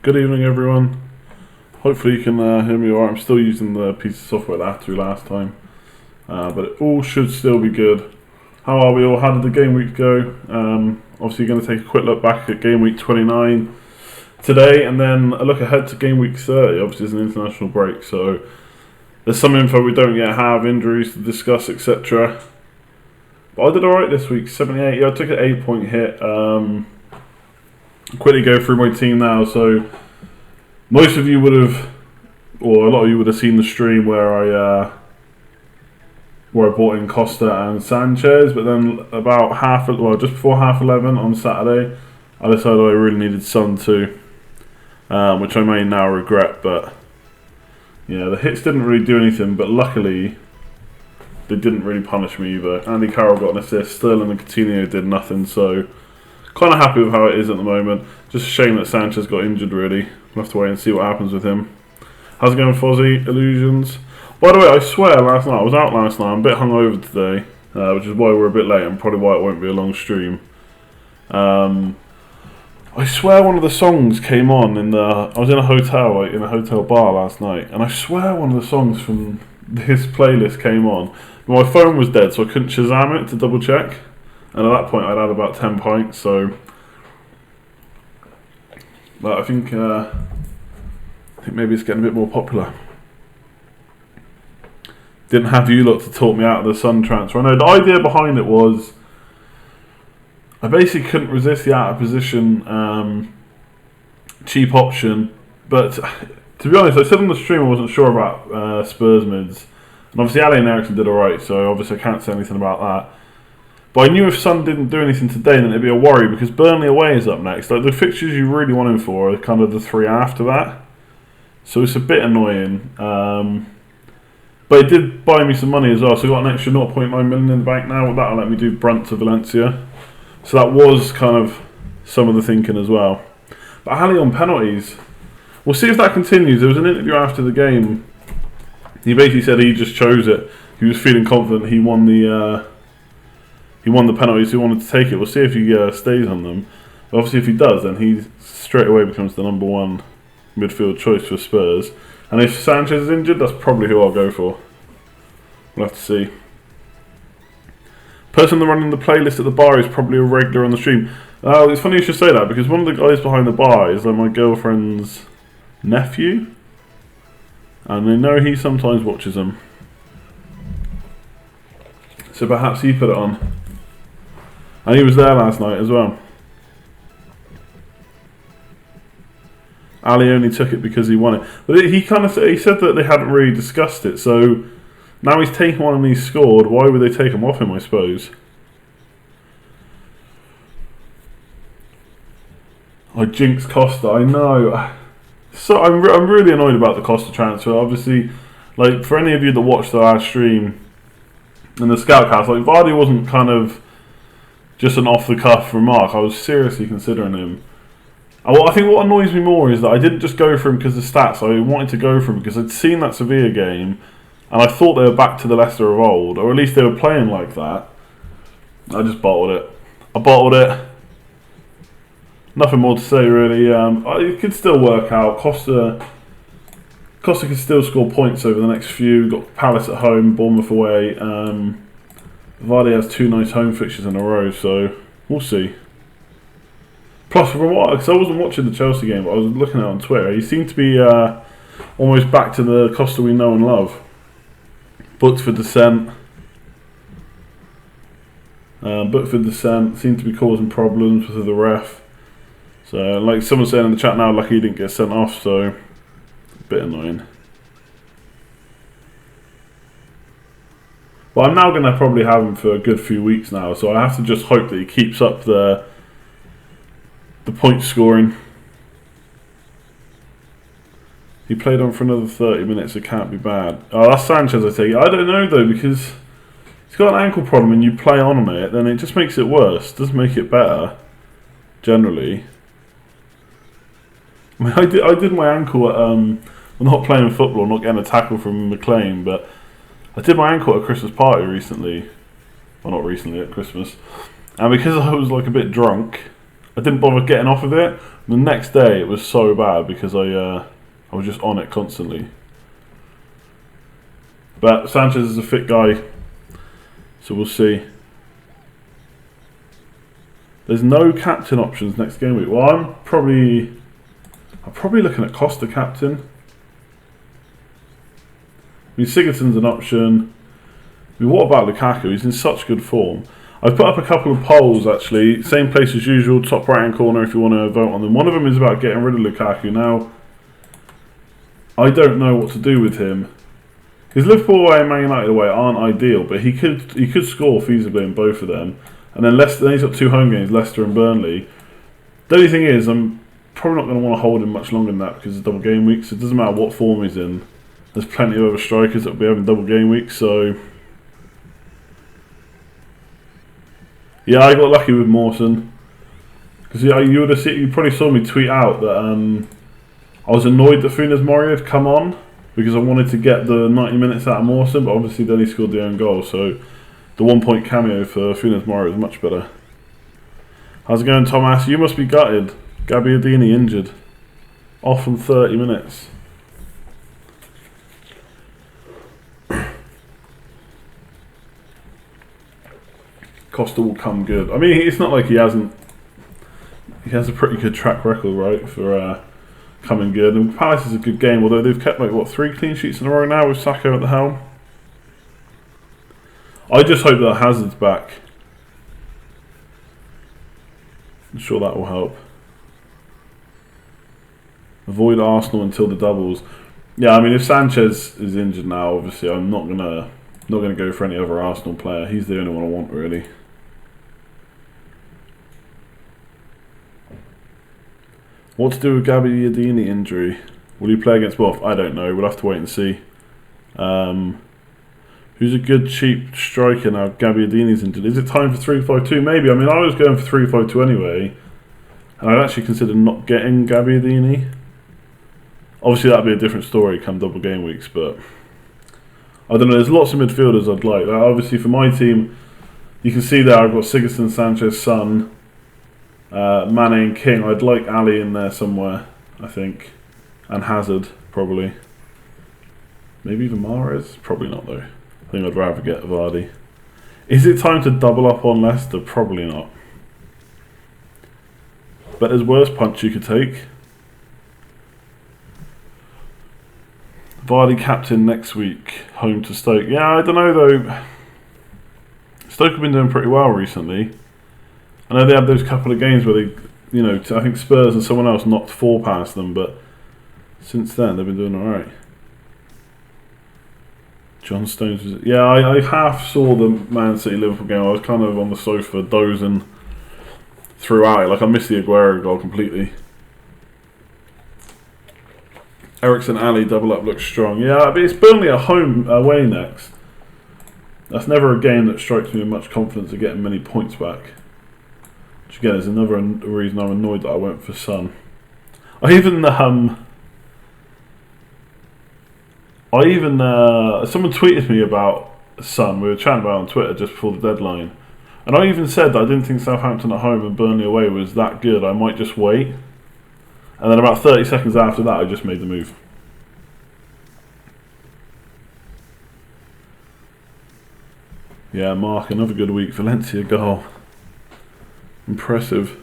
Good evening, everyone. Hopefully you can hear me alright. I'm still using the piece of software that I had to last time, but it all should still be good. How are we all? How did the game week go? Obviously you're going to take a quick look back at Gameweek29 today, and then a look ahead to Gameweek30. Obviously it's an international break, so there's some info we don't yet have, injuries to discuss, etc. But I did alright this week, 78. Yeah, I took an 8-point hit. Quickly go through my team now. So most of you would have, or a lot of you would have seen the stream where I bought in Costa and Sanchez, but then just before 11:30 on Saturday, I decided I really needed Son too, which I may now regret. But yeah, the hits didn't really do anything, but luckily they didn't really punish me either. Andy Carroll got an assist, Sterling and Coutinho did nothing, so kind of happy with how it is at the moment. Just a shame that Sanchez got injured, really. We'll have to wait and see what happens with him. How's it going, Fozzie? Illusions? By the way, I swear last night, I was out last night, I'm a bit hungover today, which is why we're a bit late and probably why it won't be a long stream. I swear one of the songs came on I was in a hotel, in a hotel bar last night, and I swear one of the songs from this playlist came on. My phone was dead, so I couldn't Shazam it to double check. And at that point, I'd had about 10 pints, so. But I think maybe it's getting a bit more popular. Didn't have you lot to talk me out of the Sun transfer. I know the idea behind it was I basically couldn't resist the out of position cheap option. But to be honest, I said on the stream I wasn't sure about Spurs mids. And obviously, Ali and Ericsson did alright, so obviously I can't say anything about that. But I knew if Son didn't do anything today, then it'd be a worry, because Burnley away is up next. Like, the fixtures you really want him for are kind of the three after that. So it's a bit annoying. But But it did buy me some money as well, so I got an extra 0.9 million in the bank now. That'll let me do Brunt to Valencia. So that was kind of some of the thinking as well. But Ali on penalties, we'll see if that continues. There was an interview after the game. He basically said he just chose it. He was feeling confident he won the penalties. He wanted to take it. We'll see if he stays on them. But obviously, if he does, then he straight away becomes the number one midfield choice for Spurs. And if Sanchez is injured, that's probably who I'll go for. We'll have to see. Person running the playlist at the bar is probably a regular on the stream. It's funny you should say that, because one of the guys behind the bar is my girlfriend's nephew. And I know he sometimes watches them. So perhaps he put it on. And he was there last night as well. Ali only took it because he won it. But he said that they hadn't really discussed it, so now he's taken one and he's scored. Why would they take him off him, I suppose? I jinxed Costa, I know. So I'm really annoyed about the Costa transfer. Obviously, like, for any of you that watched the last stream in the Scoutcast, like, Vardy wasn't kind of just an off-the-cuff remark. I was seriously considering him. I think what annoys me more is that I didn't just go for him because of the stats. I wanted to go for him because I'd seen that Sevilla game and I thought they were back to the Leicester of old, or at least they were playing like that. I just bottled it. I bottled it. Nothing more to say really. It could still work out. Costa could still score points over the next few. Got Palace at home, Bournemouth away. Vardy has 2 nice home fixtures in a row, so we'll see. Plus, from what, because I wasn't watching the Chelsea game, but I was looking at it on Twitter, he seemed to be almost back to the Costa we know and love. Booked for dissent. Seemed to be causing problems with the ref. So, like someone saying in the chat now, lucky he didn't get sent off, so a bit annoying. But I'm now going to probably have him for a good few weeks now, so I have to just hope that he keeps up the point scoring. He played on for another 30 minutes, it can't be bad. Oh, that's Sanchez, I take it. I don't know though, because he's got an ankle problem and you play on it, then it just makes it worse. It doesn't make it better, generally. I mean, I did my ankle at, I'm not playing football, not getting a tackle from McLean, but I did my ankle at a Christmas party recently. Well, not recently, at Christmas. And because I was like a bit drunk, I didn't bother getting off of it. The next day it was so bad because I was just on it constantly. But Sanchez is a fit guy, so we'll see. There's no captain options next game week. Well, I'm probably looking at Costa captain. I mean, Sigurdsson's an option. I mean, what about Lukaku? He's in such good form. I've put up a couple of polls actually, same place as usual, top right hand corner if you want to vote on them. One of them is about getting rid of Lukaku. Now, I don't know what to do with him. His Liverpool away and Man United away aren't ideal, but he could score feasibly in both of them. And then he's got 2 home games, Leicester and Burnley. The only thing is, I'm probably not going to want to hold him much longer than that because it's double game week, so it doesn't matter what form he's in. There's plenty of other strikers that will be having double game weeks, so yeah, I got lucky with Mawson because you probably saw me tweet out that I was annoyed that Funes Mori had come on because I wanted to get the 90 minutes out of Mawson, but obviously then he scored the own goal, so the 1 point cameo for Funes Mori was much better. How's it going, Thomas? You must be gutted. Gagliardini injured, off from 30 minutes. Costa will come good. I mean, it's not like he hasn't. He has a pretty good track record, right, for coming good. And Palace is a good game, although they've kept like 3 clean sheets in a row now with Saka at the helm. I just hope that Hazard's back. I'm sure that will help. Avoid Arsenal until the doubles. Yeah, I mean, if Sanchez is injured now, obviously I'm not gonna go for any other Arsenal player. He's the only one I want, really. What to do with Gagliardini injury? Will he play against Bournemouth? I don't know. We'll have to wait and see. Who's a good cheap striker now? Gabbiadini's injured. Is it time for 3-5-2? Maybe. I mean, I was going for 3-5-2 anyway. And I'd actually consider not getting Gabbiadini. Obviously, that'd be a different story come double game weeks, but I don't know. There's lots of midfielders I'd like. Obviously, for my team, you can see there I've got Sigurdsson, Sanchez, Son, Mane and King. I'd like Ali in there somewhere, I think. And Hazard, probably. Maybe even Mahrez? Probably not, though. I think I'd rather get Vardy. Is it time to double up on Leicester? Probably not. But there's worse punch you could take. Vardy captain next week, home to Stoke. Yeah, I don't know though. Stoke have been doing pretty well recently. I know they had those couple of games where they, you know, I think Spurs and someone else knocked 4 past them, but since then they've been doing alright. John Stones was... Yeah, I half saw the Man City Liverpool game. I was kind of on the sofa dozing throughout it. Like, I missed the Aguero goal completely. Eriksen Ali double up looks strong. Yeah, but it's Burnley at home away next. That's never a game that strikes me with much confidence of getting many points back. Which again is another reason I'm annoyed that I went for Son. I even someone tweeted me about Son. We were chatting about it on Twitter just before the deadline, and I even said that I didn't think Southampton at home and Burnley away was that good. I might just wait. And then about 30 seconds after that, I just made the move. Yeah, Mark, another good week. Valencia goal. Impressive.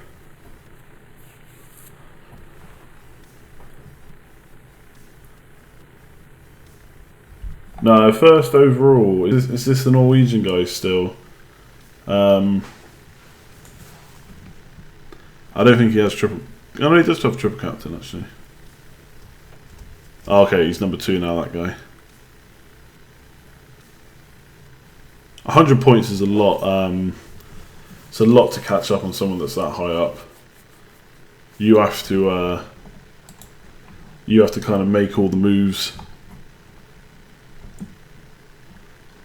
No, first overall. Is this the Norwegian guy still? I don't think he has triple... Oh, no, he does have triple captain, actually. Oh, okay, he's number 2 now, that guy. 100 points is a lot. It's a lot to catch up on someone that's that high up. You have to kind of make all the moves.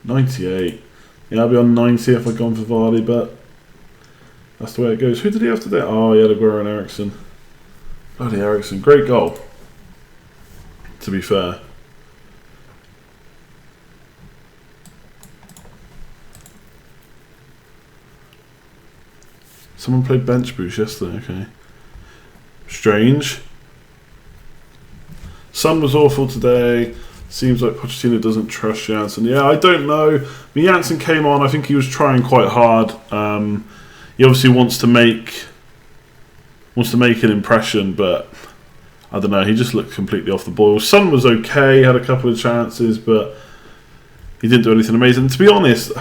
98. Yeah, I'll be on 90 if I'd gone for Vardy, but that's the way it goes. Who did he have today? Oh, he had Aguero and Eriksen. Bloody Eriksen, great goal. To be fair. Someone played bench boost yesterday, okay. Strange. Sun was awful today. Seems like Pochettino doesn't trust Janssen. Yeah, I don't know. I mean, Janssen came on, I think he was trying quite hard. He obviously wants to make an impression, but I don't know, he just looked completely off the boil. Sun was okay, had a couple of chances, but he didn't do anything amazing. To be honest,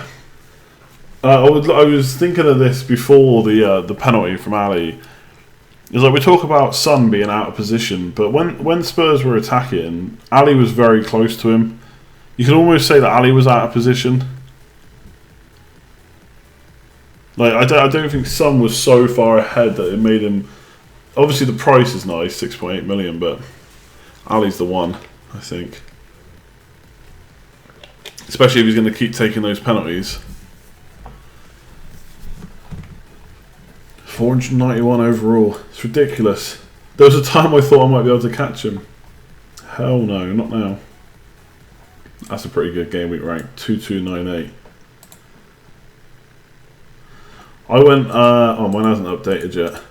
I was thinking of this before the penalty from Ali. It's like we talk about Son being out of position, but when Spurs were attacking, Ali was very close to him. You could almost say that Ali was out of position. Like I don't think Son was so far ahead that it made him. Obviously, the price is nice, 6.8 million, but Ali's the one, I think. Especially if he's going to keep taking those penalties. 491 overall. It's ridiculous. There was a time I thought I might be able to catch him. Hell no, not now. That's a pretty good game week rank. 2298. I went... oh, mine hasn't updated yet.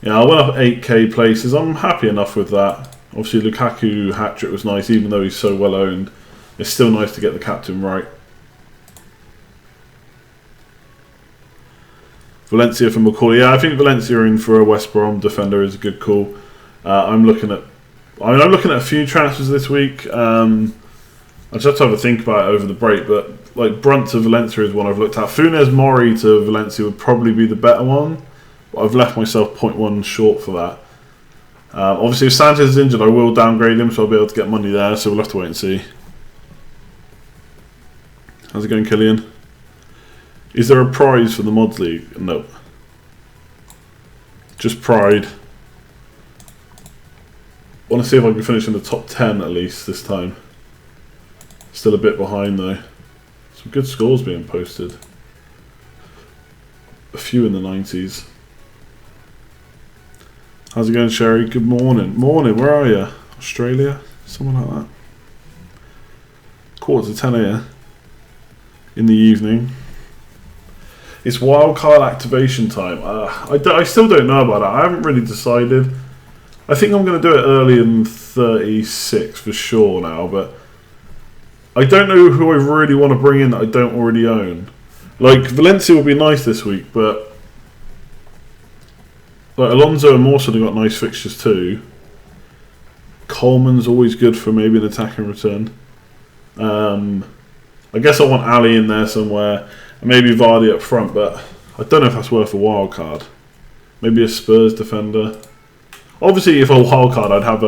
Yeah, I went up 8k places. I'm happy enough with that. Obviously, Lukaku hat-trick was nice, even though he's so well owned. It's still nice to get the captain right. Valencia for McCauley. Yeah, I think Valencia in for a West Brom defender is a good call. I'm looking at a few transfers this week. I just have to have a think about it over the break, but like Brunt to Valencia is one I've looked at. Funes Mori to Valencia would probably be the better one, but I've left myself 0.1 short for that. Obviously, if Sanchez is injured, I will downgrade him, so I'll be able to get money there. So we'll have to wait and see. How's it going, Killian? Is there a prize for the Mods League? No. Just pride. I want to see if I can finish in the top 10 at least this time. Still a bit behind though. Some good scores being posted. A few in the 90s. How's it going, Sherry? Good morning. Morning, where are you? Australia? Someone like that. Quarter to 10 here. In the evening. It's wildcard activation time. I still don't know about that. I haven't really decided. I think I'm going to do it early in 36 for sure now, but I don't know who I really want to bring in that I don't already own. Like, Valencia will be nice this week, but like Alonso and Mawson have got nice fixtures too. Coleman's always good for maybe an attack and return. I guess I want Ali in there somewhere, and maybe Vardy up front, but I don't know if that's worth a wild card. Maybe a Spurs defender. Obviously, if I wild card, I'd have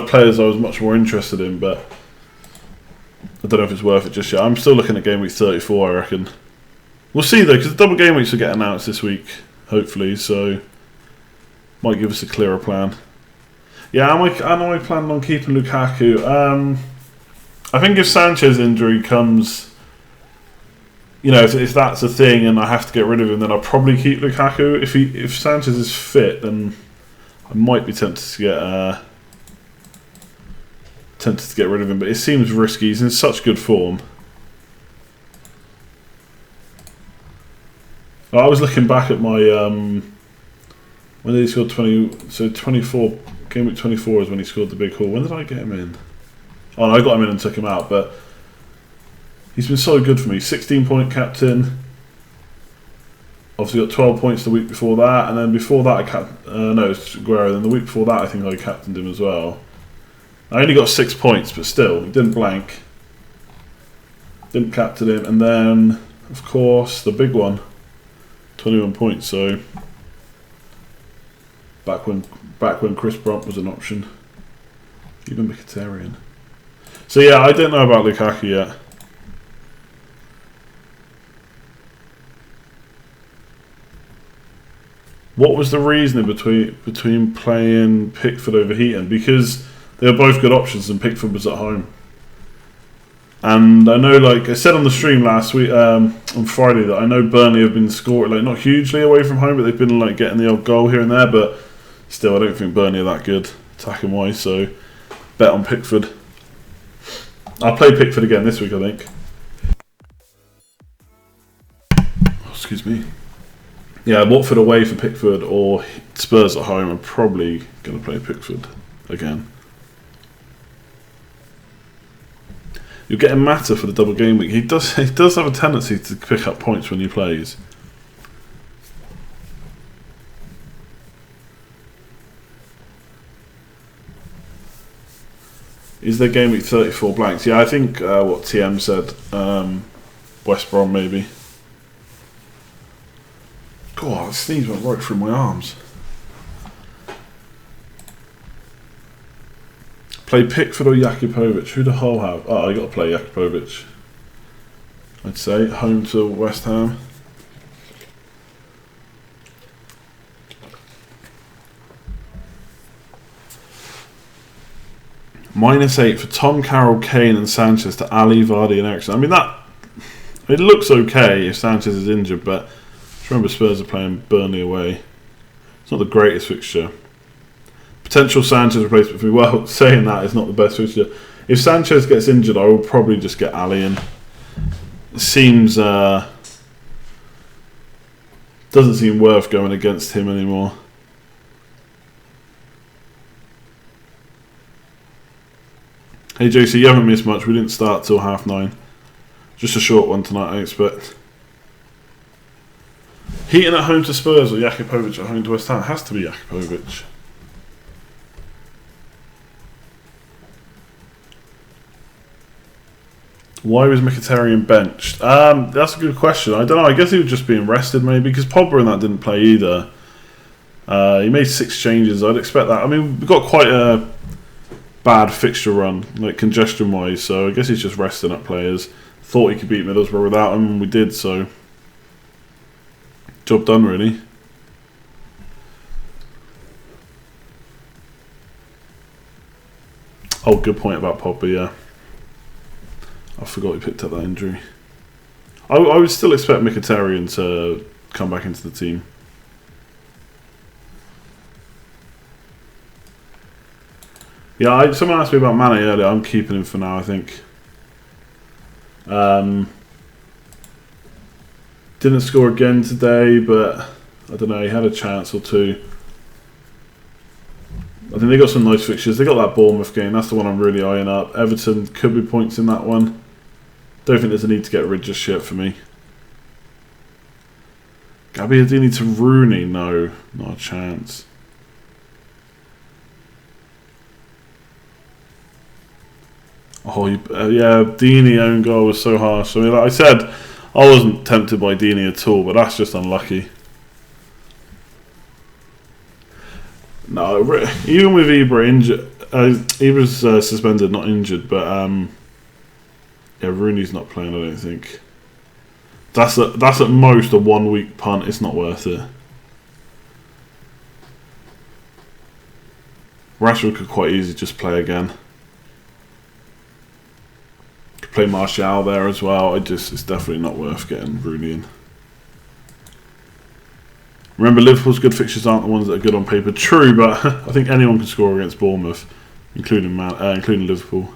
players I was much more interested in, but I don't know if it's worth it just yet. I'm still looking at Gameweek 34, I reckon. We'll see though, because the double game weeks will get announced this week, hopefully, so might give us a clearer plan. Yeah, am I planning on keeping Lukaku? I think if Sanchez's injury comes, you know, if that's a thing and I have to get rid of him, then I'll probably keep Lukaku. If Sanchez is fit, then I might be tempted to get rid of him. But it seems risky. He's in such good form. I was looking back at my when did he score 20? So 24 game week 24 is when he scored the big haul. When did I get him in? Oh, no, I got him in and took him out, but he's been so good for me. 16-point captain. Obviously got 12 points the week before that, and then before that it's Guerrero. Then the week before that, I think I captained him as well. I only got 6 points, but still, he didn't blank. Didn't captain him, and then of course the big one, 21 points. So back when Chris Brunt was an option, even Mkhitaryan. So yeah, I don't know about Lukaku yet. What was the reasoning between playing Pickford over Heaton? Because they were both good options and Pickford was at home. And I know, like I said on the stream last week, on Friday, that I know Burnley have been scoring, like not hugely away from home, but they've been like getting the odd goal here and there. But still, I don't think Burnley are that good attacking wise. So bet on Pickford. I'll play Pickford again this week, I think. Oh, excuse me. Yeah, Watford away for Pickford or Spurs at home. I'm probably going to play Pickford again. You're getting Mata for the double game week. He does have a tendency to pick up points when he plays. Is there game week 34 blanks? Yeah, I think what TM said. West Brom maybe. God, that sneeze went right through my arms. Play Pickford or Jakupovic? Who the hell have? Oh, I got to play Jakupovic. I'd say home to West Ham. -8 for Tom, Carroll, Kane, and Sanchez to Ali, Vardy, and Eriksen. I mean it looks okay if Sanchez is injured, but just remember Spurs are playing Burnley away. It's not the greatest fixture. Potential Sanchez replacement for me. Well, saying that is not the best fixture. If Sanchez gets injured, I will probably just get Ali in. It seems doesn't seem worth going against him anymore. Hey JC, you haven't missed much. We didn't start till 9:30. Just a short one tonight, I expect. Heaton at home to Spurs or Jakupovic at home to West Ham? It has to be Jakupovic. Why was Mkhitaryan benched? That's a good question. I don't know. I guess he was just being rested maybe, because Pogba and that didn't play either. He made 6 changes. I'd expect that. I mean, we've got quite a bad fixture run, like congestion wise, so I guess he's just resting up players. Thought he could beat Middlesbrough without him, and we did, so job done really. Oh, good point about Pogba, yeah. I forgot he picked up that injury. I would still expect Mkhitaryan to come back into the team. Yeah, someone asked me about Mane earlier. I'm keeping him for now, I think. Didn't score again today, but I don't know, he had a chance or two. I think they got some nice fixtures. They got that Bournemouth game, that's the one I'm really eyeing up. Everton could be points in that one. Don't think there's a need to get rid just yet for me. Gagliardini to Rooney, no, not a chance. Oh, yeah, Deeney own goal was so harsh. I mean, like I said, I wasn't tempted by Deeney at all, but that's just unlucky. No, even with Ibra injured, Ibra's suspended, not injured, but yeah, Rooney's not playing. I don't think. That's at most a 1 week punt. It's not worth it. Rashford could quite easily just play again. Could play Martial there as well. It's definitely not worth getting Rooney in. Remember, Liverpool's good fixtures aren't the ones that are good on paper. True, but I think anyone can score against Bournemouth, including Liverpool.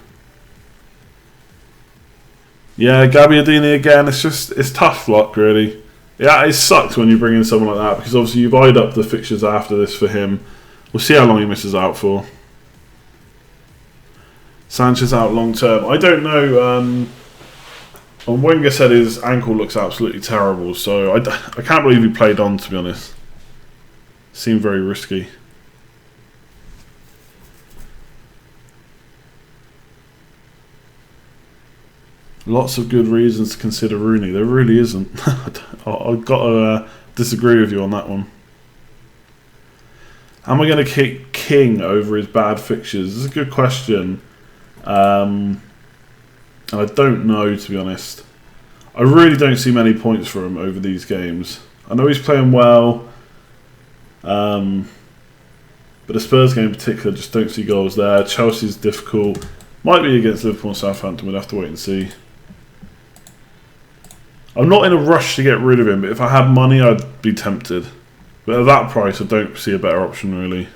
Yeah, Gagliardini again. It's tough luck, really. Yeah, it sucks when you bring in someone like that because obviously you've eyed up the fixtures after this for him. We'll see how long he misses out for. Sanchez out long term. I don't know. Wenger said his ankle looks absolutely terrible, so I can't believe he played on, to be honest. Seemed very risky. Lots of good reasons to consider Rooney. There really isn't. I've got to disagree with you on that one. Am I going to kick King over his bad fixtures? This is a good question. And I don't know, to be honest. I really don't see many points for him over these games. I know he's playing well. But the Spurs game in particular, just don't see goals there. Chelsea's difficult. Might be against Liverpool and Southampton. We'll have to wait and see. I'm not in a rush to get rid of him, but if I had money, I'd be tempted. But at that price, I don't see a better option, really.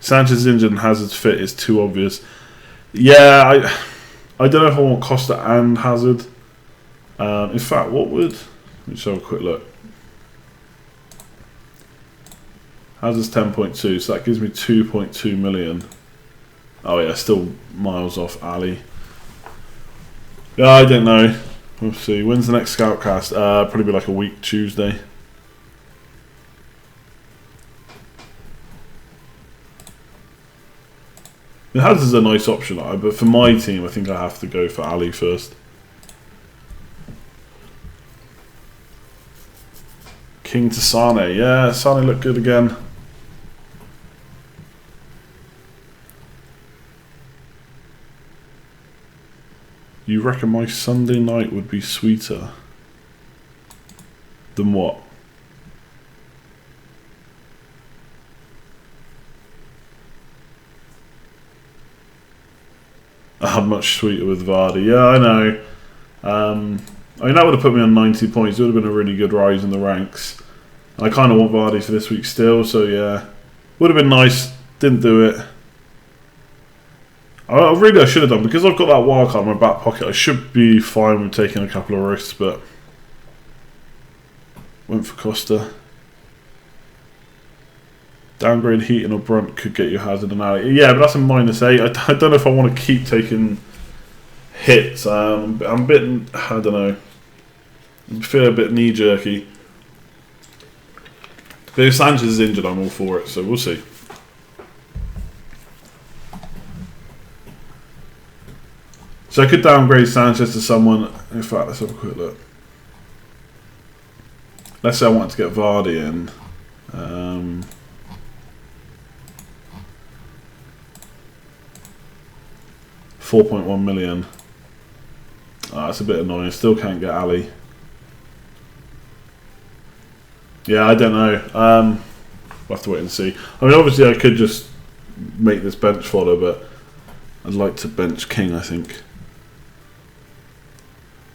Sanchez injured and Hazard's fit is too obvious. Yeah, I don't know if I want Costa and Hazard. In fact, what would... Let me just have a quick look. Hazard's 10.2, so that gives me 2.2 million. Oh yeah, still miles off Ali. Yeah, I don't know. We'll see. When's the next Scoutcast? Probably be like a week Tuesday. Hazard's a nice option, but for my team, I think I have to go for Ali first. King to Sane. Yeah, Sane looked good again. You reckon my Sunday night would be sweeter than what? Much sweeter with Vardy. Yeah, I know. I mean, that would have put me on 90 points. It would have been a really good rise in the ranks. I kind of want Vardy for this week still, so yeah. Would have been nice. Didn't do it. I should have done. Because I've got that wild card in my back pocket, I should be fine with taking a couple of risks, but went for Costa. Downgrade Heaton or Brunt could get you Hazard and Ali. Yeah, but that's a -8. I don't know if I want to keep taking hits. I'm a bit... I don't know. I feel a bit knee-jerky. But if Sanchez is injured, I'm all for it, so we'll see. So I could downgrade Sanchez to someone... In fact, let's have a quick look. Let's say I wanted to get Vardy in. 4.1 million. That's a bit annoying. Still can't get Ali. Yeah, I don't know. We'll have to wait and see. I mean, obviously I could just make this bench fodder, but I'd like to bench King, I think.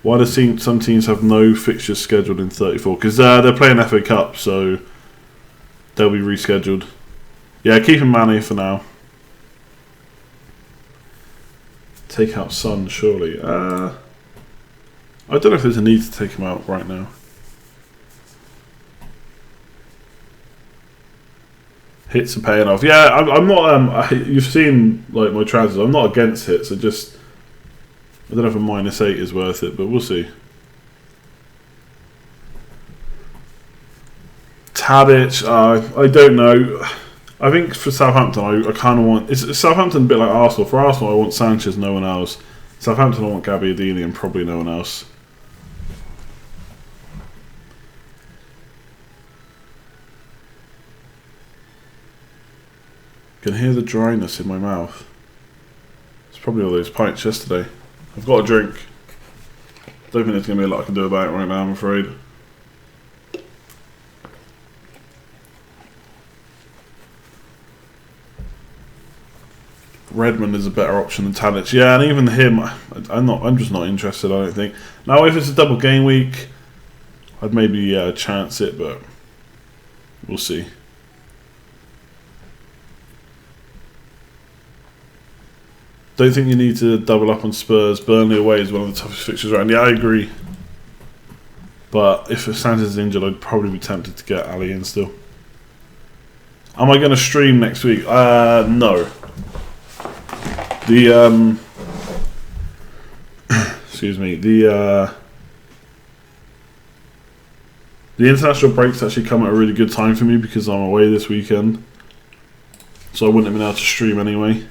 Why do some teams have no fixtures scheduled in 34? Because they're playing FA Cup, so they'll be rescheduled. Yeah, keeping Mane for now. Take out Son, surely. I don't know if there's a need to take him out right now. Hits are paying off. Yeah, I'm not. You've seen like my transfers. I'm not against hits. I don't know if a -8 is worth it, but we'll see. Tadic, I don't know. I think for Southampton, I kind of want... Is Southampton a bit like Arsenal? For Arsenal, I want Sanchez, no one else. Southampton, I want Gagliardini and probably no one else. Can hear the dryness in my mouth. It's probably all those pints yesterday. I've got a drink. Don't think there's going to be a lot I can do about it right now, I'm afraid. Redmond is a better option than Tadic. Yeah, and even him, I'm just not interested, I don't think. Now, if it's a double game week, I'd maybe chance it, but we'll see. Don't think you need to double up on Spurs. Burnley away is one of the toughest fixtures around. Yeah, I agree. But if Sanchez is injured, I'd probably be tempted to get Ali in still. Am I going to stream next week? No. Excuse me. The international breaks actually come at a really good time for me because I'm away this weekend, so I wouldn't have been able to stream anyway.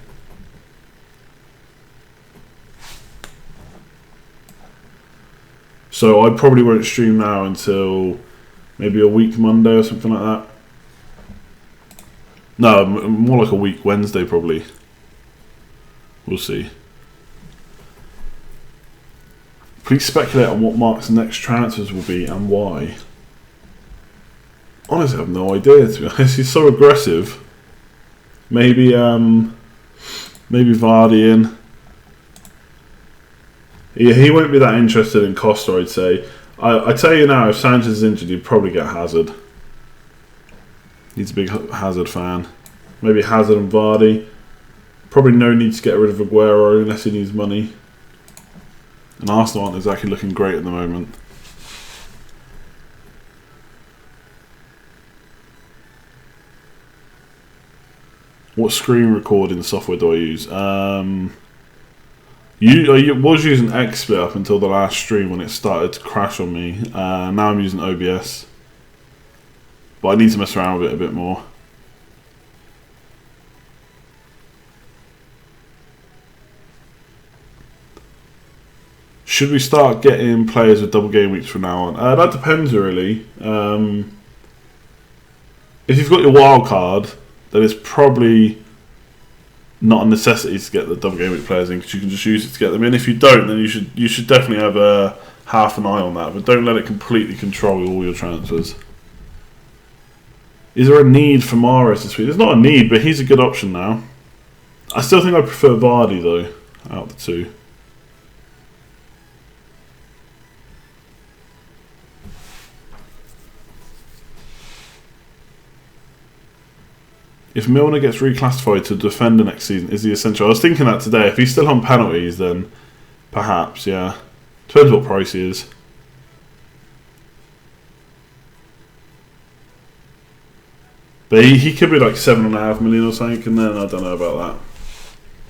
So I probably won't stream now until maybe a week Monday or something like that. No, more like a week Wednesday probably. We'll see. Please speculate on what Mark's next transfers will be and why. Honestly, I have no idea, to be honest. He's so aggressive. Maybe Vardy in. Yeah, he won't be that interested in Costa, I'd say. I tell you now, if Sanchez is injured, you'd probably get Hazard. He's a big Hazard fan. Maybe Hazard and Vardy. Probably no need to get rid of Aguero unless he needs money. And Arsenal aren't exactly looking great at the moment. What screen recording software do I use? I was using XSplit up until the last stream when it started to crash on me. Now I'm using OBS. But I need to mess around with it a bit more. Should we start getting players with double game weeks from now on? That depends really. If you've got your wild card, then it's probably not a necessity to get the double game week players in because you can just use it to get them in. If you don't, then you should definitely have half an eye on that, but don't let it completely control all your transfers. Is there a need for Mahrez this week? There's not a need, but he's a good option now. I still think I prefer Vardy though, out of the two. If Milner gets reclassified to defender next season, is he essential? I was thinking that today. If he's still on penalties, then perhaps, yeah. Depends what price he is. But he could be like 7.5 million or something, and then I don't know about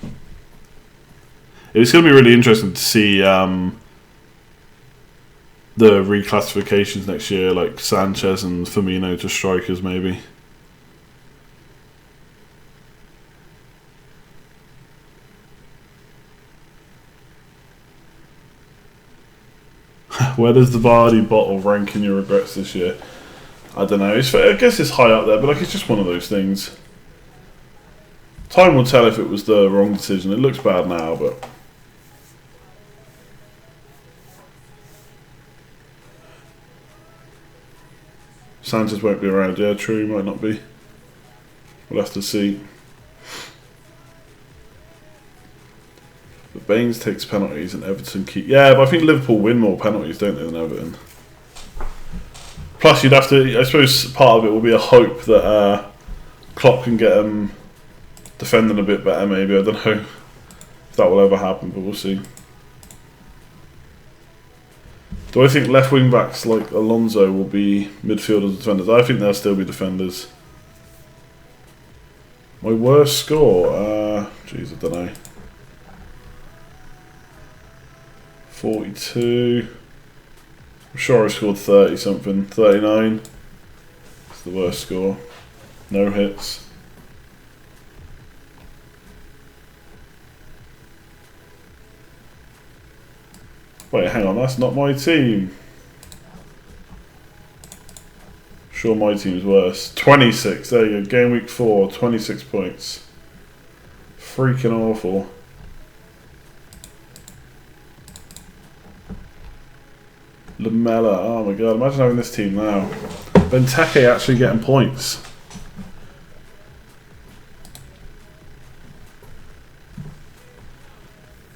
that. It's going to be really interesting to see the reclassifications next year, like Sanchez and Firmino to strikers maybe. Where does the Vardy bottle rank in your regrets this year? I don't know. I guess it's high up there, but like it's just one of those things. Time will tell if it was the wrong decision. It looks bad now, but Sanchez won't be around. Yeah, true. Might not be. We'll have to see. But Baines takes penalties and Everton keep. Yeah, but I think Liverpool win more penalties, don't they, than Everton? Plus, you'd have to. I suppose part of it will be a hope that Klopp can get them defending a bit better. Maybe I don't know if that will ever happen, but we'll see. Do I think left wing backs like Alonso will be midfielders and defenders? I think they'll still be defenders. My worst score? Jeez, I don't know. 42. I'm sure I scored 30 something. 39. It's the worst score. No hits. Wait, hang on, that's not my team. Sure, my team's worse. 26, there you go. Game week 4, 26 points. Freaking awful. Lamella, oh my god, imagine having this team now. Benteke actually getting points.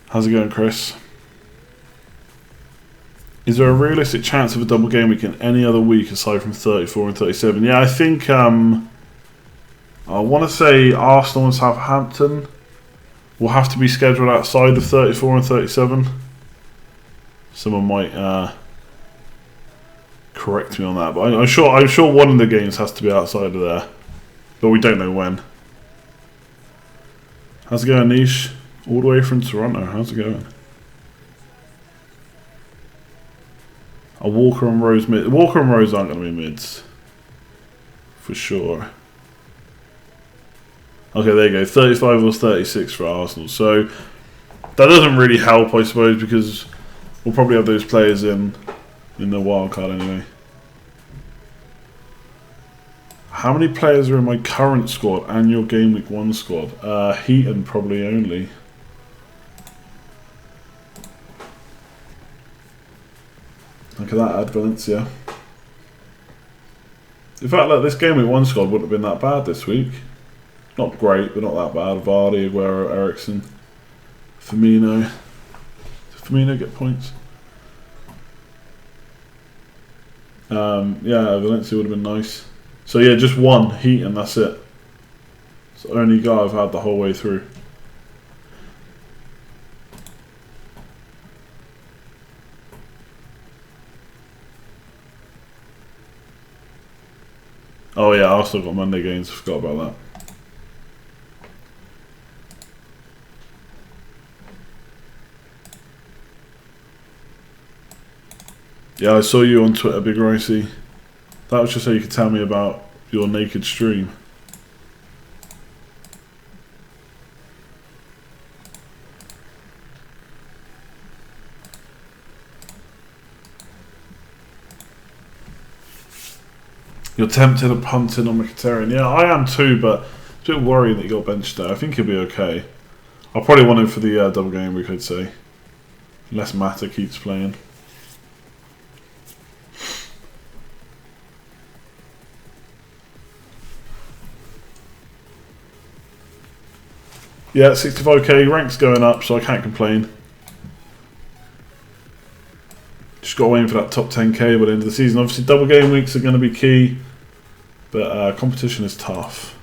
How's it going, Chris? Is there a realistic chance of a double game week in any other week aside from 34 and 37? Yeah, I think I want to say Arsenal and Southampton will have to be scheduled outside of 34 and 37. Someone might correct me on that, but I'm sure one of the games has to be outside of there, but we don't know when. How's it going, Niche? All the way from Toronto. How's it going? A Walker and Rose mid. Walker and Rose aren't going to be mids. For sure. Okay, there you go. 35 or 36 for Arsenal. So, that doesn't really help, I suppose, because we'll probably have those players in the wildcard anyway. How many players are in my current squad and your Game Week 1 squad? Heaton probably only. Look at that, add Valencia. In fact, look, this Game Week 1 squad wouldn't have been that bad this week. Not great, but not that bad. Vardy, Aguero, Ericsson, Firmino. Did Firmino get points? Yeah, Valencia would have been nice. So yeah, just one, Heaton, that's it. It's the only guy I've had the whole way through. Oh yeah, I also got Monday games, forgot about that. Yeah, I saw you on Twitter, Big Ricey. That was just so you could tell me about your naked stream. You're tempted at punting on Mkhitaryan. Yeah, I am too, but it's a bit worrying that he got benched there. I think he'll be okay. I'll probably want him for the double game week, I'd say. Unless Mata keeps playing. Yeah, 65k, rank's going up, so I can't complain. Just got to wait for that top 10k by the end of the season. Obviously, double game weeks are going to be key, but competition is tough.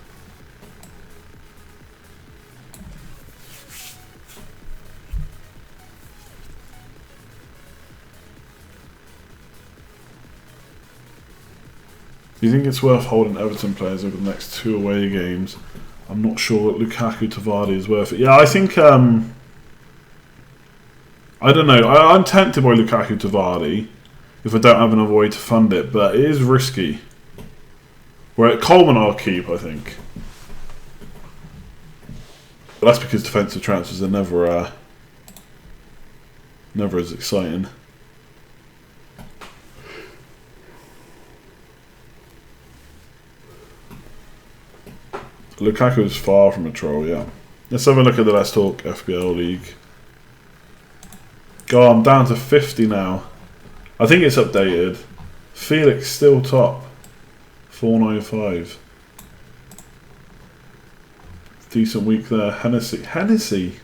Do you think it's worth holding Everton players over the next 2 away games? I'm not sure that Lukaku to Vardy is worth it. Yeah, I think... I don't know. I'm tempted by Lukaku to Vardy if I don't have another way to fund it, but it is risky. Where Coleman I'll keep, I think. But that's because defensive transfers are never as exciting. Lukaku is far from a troll, yeah. Let's have a look at the Let's Talk FPL League. God, I'm down to 50 now. I think it's updated. Felix still top. 495. Decent week there. Hennessy.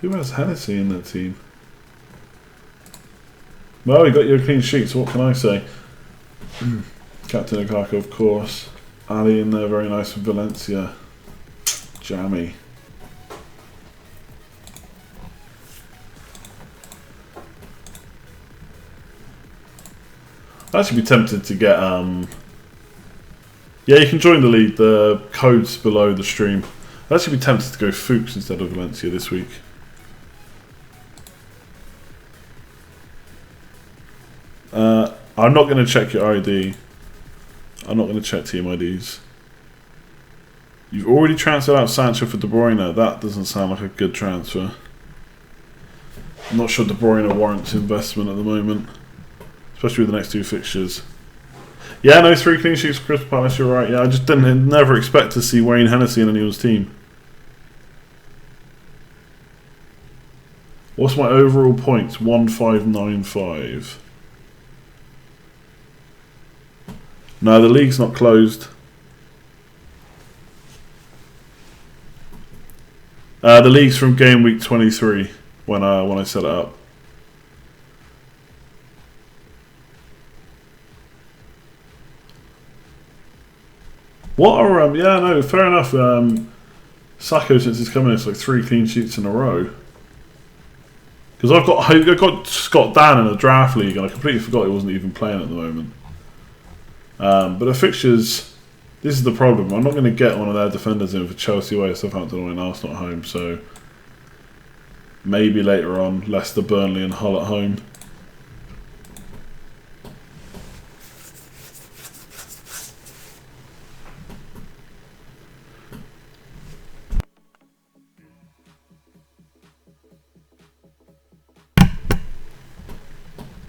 Who has Hennessy in their team? Well, you got your clean sheets, what can I say? Captain Lukaku, of course. Ali in there, very nice for Valencia. Jammy. I'd actually be tempted to get, yeah, you can join the league, the code's below the stream. I'd actually be tempted to go Fuchs instead of Valencia this week. I'm not going to check your ID. I'm not going to check team IDs. You've already transferred out Sancho for De Bruyne. That doesn't sound like a good transfer. I'm not sure De Bruyne warrants investment at the moment, especially with the next two fixtures. Yeah, no, 3 clean sheets for Crystal Palace, you're right. Yeah, I just didn't never expect to see Wayne Hennessy in anyone's team. What's my overall points? 1595. No, the league's not closed. The league's from Gameweek 23 when I set it up. What are yeah, no, fair enough. Sacco, since he's coming in, it's like 3 clean sheets in a row. Because I've got Scott Dan in a draft league, and I completely forgot he wasn't even playing at the moment. But the fixtures, this is the problem. I'm not going to get one of their defenders in for Chelsea away, Southampton away, and Arsenal at home. So maybe later on, Leicester, Burnley, and Hull at home.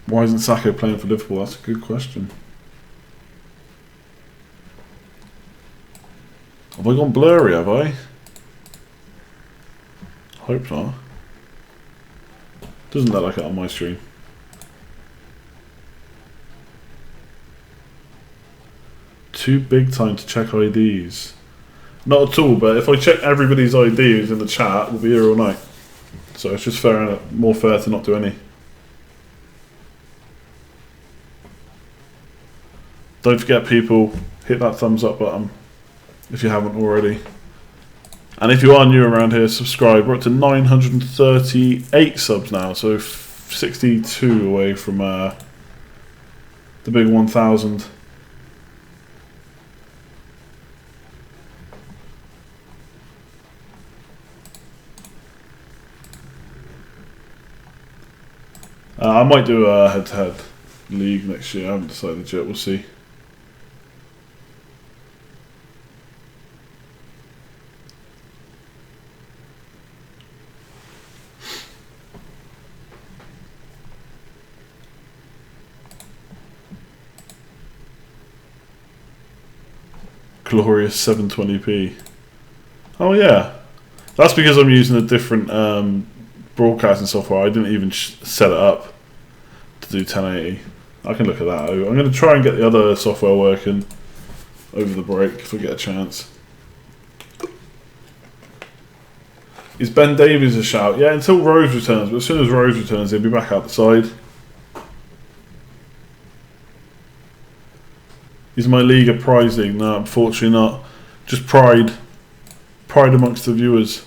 Why isn't Sacco playing for Liverpool? That's a good question. Have I gone blurry, have I? Hope not. Doesn't look like it on my stream. Too big time to check IDs. Not at all, but if I check everybody's ID who's in the chat, we'll be here all night. So it's just more fair to not do any. Don't forget, people, hit that thumbs up button if you haven't already. And if you are new around here, subscribe. We're up to 938 subs now, so 62 away from the big 1,000. I might do a head-to-head league next year. I haven't decided yet. We'll see. Glorious 720p. Oh yeah, that's because I'm using a different broadcasting software. I didn't even set it up to do 1080. I can look at that. I'm going to try and get the other software working over the break if I get a chance. Is Ben Davies a shout? Yeah, until Rose returns, but as soon as Rose returns, he'll be back out the side. Is my league a prize league? No, unfortunately not. Just pride. Pride amongst the viewers.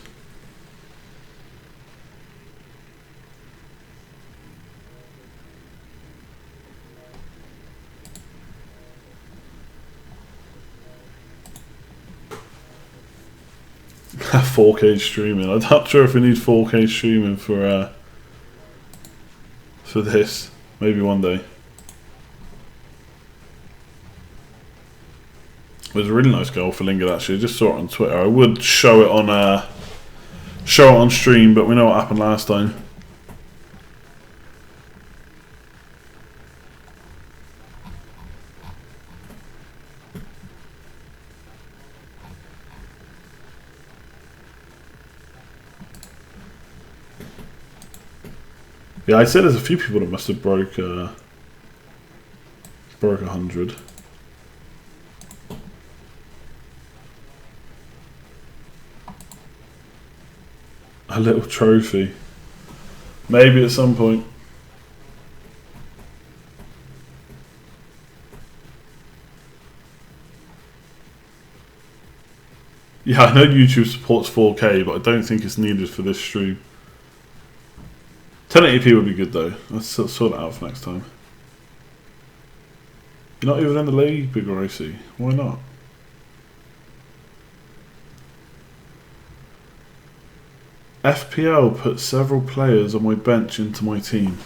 Have 4K streaming. I'm not sure if we need 4K streaming for this. Maybe one day. There's a really nice goal for Lingard actually. I just saw it on Twitter. I would show it on stream, but we know what happened last time. Yeah, I said there's a few people that must have broke 100. A little trophy. Maybe at some point. Yeah, I know YouTube supports 4K, but I don't think it's needed for this stream. 1080p would be good though. Let's sort it out for next time. You're not even in the league, Big Rosie. Why not? FPL put several players on my bench into my team.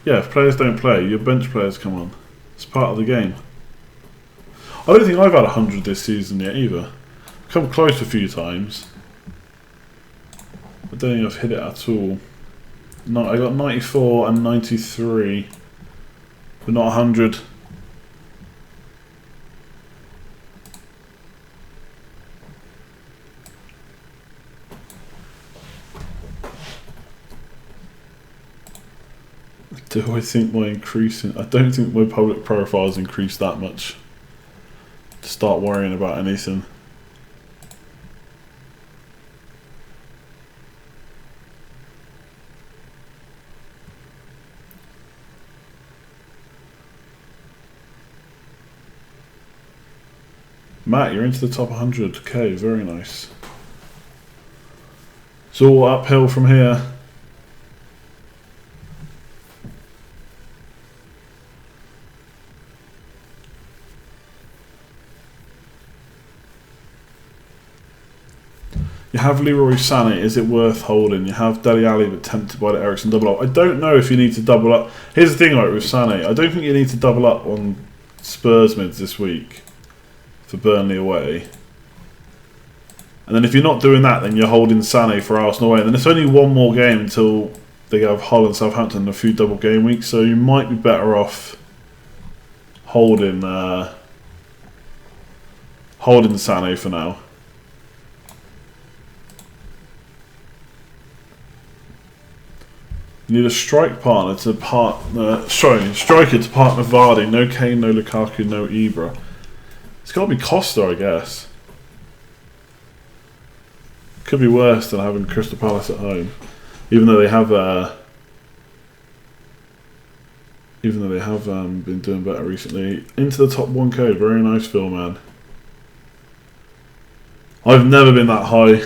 Yeah, if players don't play, your bench players come on. It's part of the game. I don't think I've had 100 this season yet either. Come close a few times. I don't think I've hit it at all. No, I got 94 and 93, but not 100. Do I think my increasing? I don't think my public profile's increased that much to start worrying about anything. Matt, you're into the top 100k, very nice. It's all uphill from here. You have Leroy Sané, is it worth holding? You have Dele Alli, but tempted by the Eriksen double up. I don't know if you need to double up. Here's the thing right with Sané, I don't think you need to double up on Spurs mids this week for Burnley away. And then if you're not doing that, then you're holding Sané for Arsenal away. And then it's only one more game until they have Hull and Southampton and a few double game weeks, so you might be better off holding Sané for now. You need a striker to partner Vardy. No Kane, no Lukaku, no Ibra. It's got to be Costa, I guess. Could be worse than having Crystal Palace at home, even though they have been doing better recently. Into the top 1k, very nice, Phil, man. I've never been that high.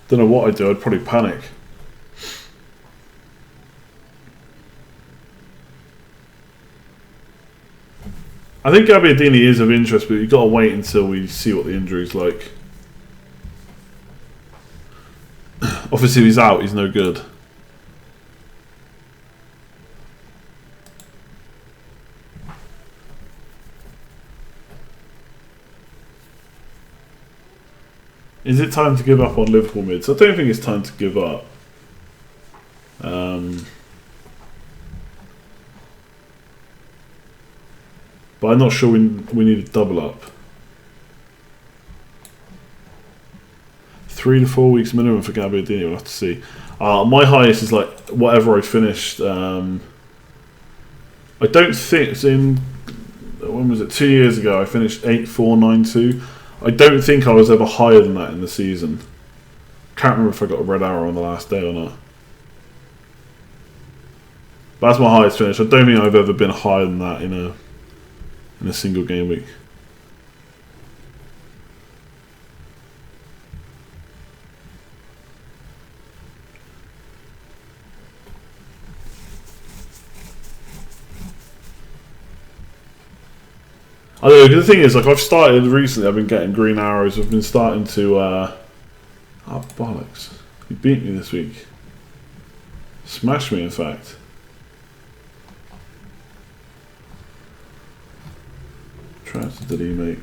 Don't know what I'd do. I'd probably panic. I think Gabiadini is of interest, but you've got to wait until we see what the injury's like. Obviously, if he's out, he's no good. Is it time to give up on Liverpool mids? I don't think it's time to give up. But I'm not sure we need a double up. 3 to 4 weeks minimum for Gabiadini, we'll have to see. My highest is like whatever I finished. I don't think it's in. When was it? 2 years ago, I finished 8,492. I don't think I was ever higher than that in the season. Can't remember if I got a red arrow on the last day or not. But that's my highest finish. I don't think I've ever been higher than that in a single game week. I don't know, the thing is, like, I've started recently, I've been getting green arrows, I've been starting to, oh, bollocks. You beat me this week. Smashed me, in fact. Transfer did he make?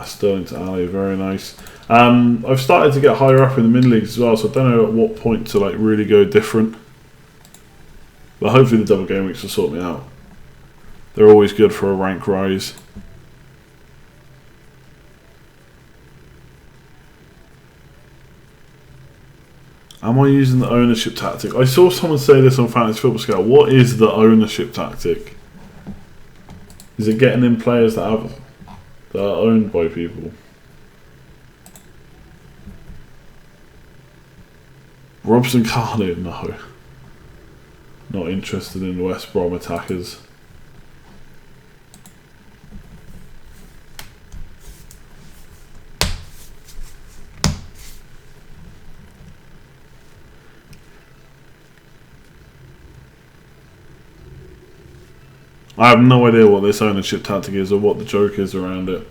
Sterling to Ali, very nice. I've started to get higher up in the mid leagues as well, so I don't know at what point to like really go different. But hopefully the double game weeks will sort me out. They're always good for a rank rise. Am I using the ownership tactic? I saw someone say this on Fantasy Football Scout. What is the ownership tactic? Is it getting in players that are owned by people? Robson Carney, no. Not interested in West Brom attackers. I have no idea what this ownership tactic is or what the joke is around it.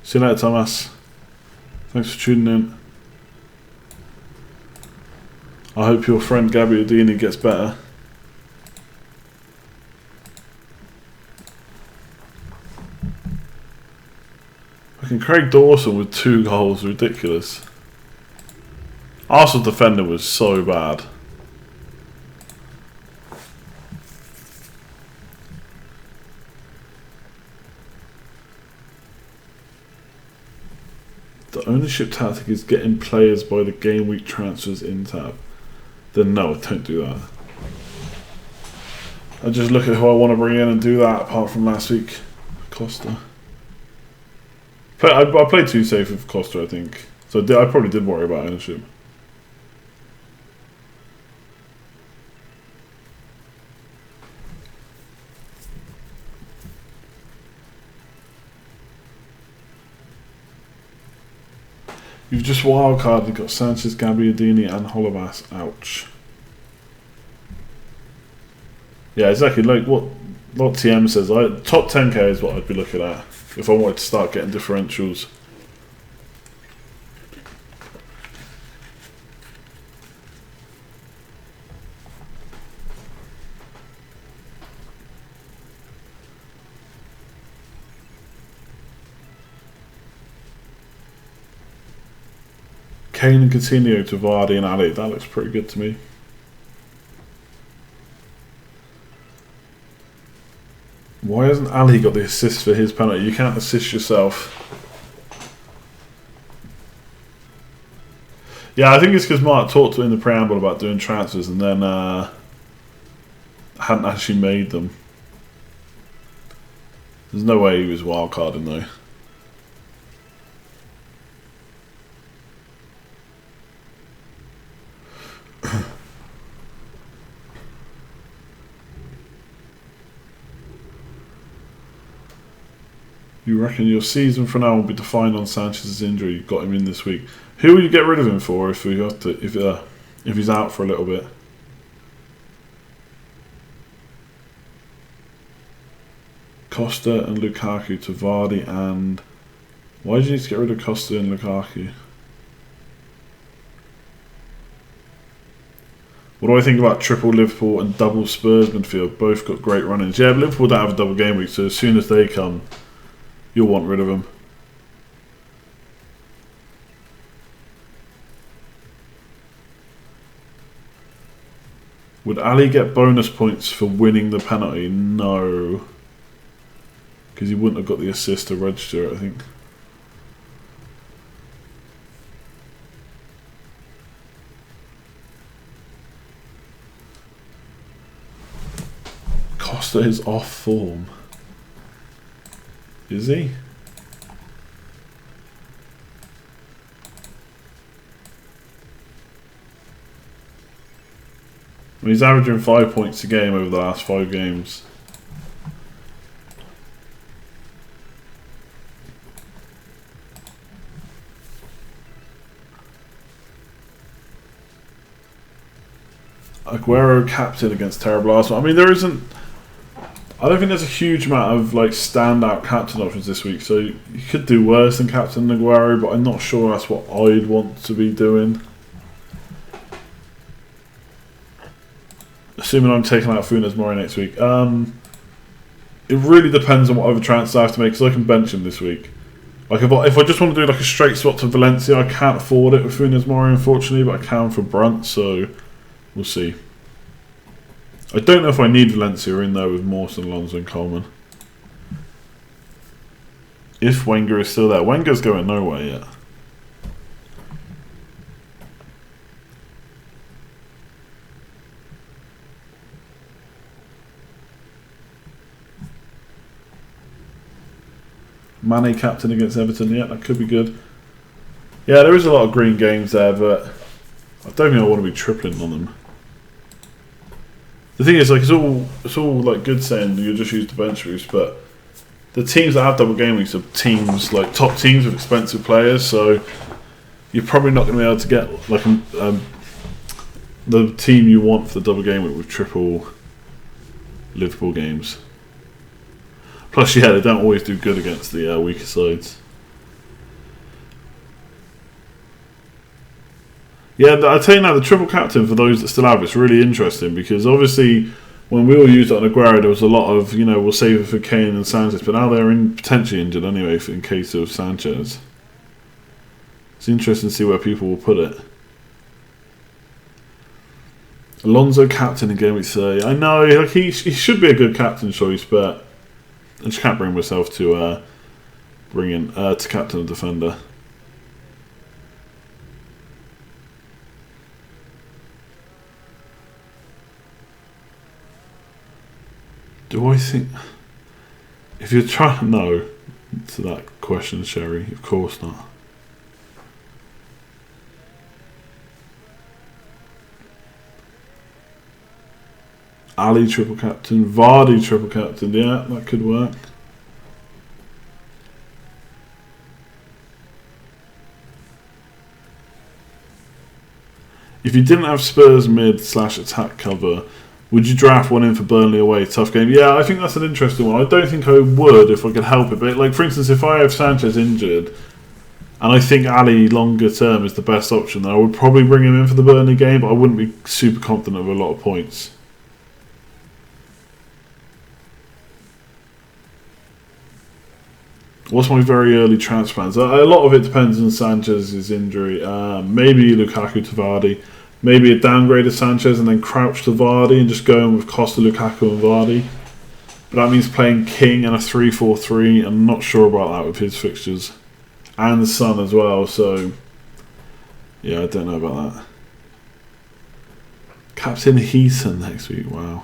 See you later, Thomas. Thanks for tuning in. I hope your friend GW30 gets better. Fucking Craig Dawson with 2 goals, ridiculous. Arsenal defender was so bad. The ownership tactic is getting players by the game week transfers in tab. Then no, don't do that. I just look at who I want to bring in and do that apart from last week. Costa. I played too safe with Costa, I think. So I probably did worry about ownership. You've just wildcarded, got Sanchez, Gagliardini and Holovas. Ouch. Yeah, exactly. Like what TM says. Top 10k is what I'd be looking at if I wanted to start getting differentials. Kane and Coutinho to Vardy and Ali. That looks pretty good to me. Why hasn't Ali got the assist for his penalty? You can't assist yourself. Yeah, I think it's because Mark talked in the preamble about doing transfers and then hadn't actually made them. There's no way he was wildcarding though. You reckon your season for now will be defined on Sanchez's injury? You got him in this week. Who will you get rid of him for if we have to? If he's out for a little bit? Costa and Lukaku to Vardy and why do you need to get rid of Costa and Lukaku? What do I think about triple Liverpool and double Spurs midfield? Both got great run-ins. Yeah, but Liverpool don't have a double game week, so as soon as they come, you'll want rid of them. Would Ali get bonus points for winning the penalty? No. Because he wouldn't have got the assist to register it, I think. Costa is off form. Is he? He's averaging 5 points a game over the last 5 games. Aguero captain against terrible Arsenal. I mean, there isn't. I don't think there's a huge amount of like standout captain options this week. So you could do worse than Captain Aguero, but I'm not sure that's what I'd want to be doing. Assuming I'm taking out Funes Mori next week. It really depends on what other transfer I have to make, because I can bench him this week. Like if I just want to do like a straight swap to Valencia, I can't afford it with Funes Mori, unfortunately, but I can for Brunt, so we'll see. I don't know if I need Valencia in there with Mawson, Alonso and Coleman. If Wenger is still there. Wenger's going nowhere yet. Mane captain against Everton, yeah, that could be good. Yeah, there is a lot of green games there, but I don't think I want to be tripling on them. The thing is, like, it's all like good saying you just use the bench boost, but the teams that have double game weeks are teams like top teams with expensive players, so you're probably not going to be able to get like the team you want for the double game week with triple Liverpool games. Plus, yeah, they don't always do good against the weaker sides. Yeah, I tell you now, the triple captain for those that still have it's really interesting because obviously when we all used it on Aguero, there was a lot of we'll save it for Kane and Sanchez, but now they're potentially injured anyway in case of Sanchez. It's interesting to see where people will put it. Alonso captain in Gameweek 30. I know like he should be a good captain choice, but I just can't bring myself to to captain a defender. Do I think if you're trying no to that question, Sherry? Of course not. Ali triple captain, Vardy triple captain. Yeah, that could work. If you didn't have Spurs mid/attack cover, would you draft one in for Burnley away? Tough game. Yeah, I think that's an interesting one. I don't think I would if I could help it. But like for instance, if I have Sanchez injured, and I think Ali longer term is the best option, then I would probably bring him in for the Burnley game. But I wouldn't be super confident of a lot of points. What's my very early transfer plans? A lot of it depends on Sanchez's injury. Maybe Lukaku to Vardy. Maybe a downgrade of Sanchez and then crouch to Vardy and just going with Costa, Lukaku and Vardy. But that means playing King and a 3-4-3. I'm not sure about that with his fixtures. And the Son as well, so yeah, I don't know about that. Captain Heaton next week, wow.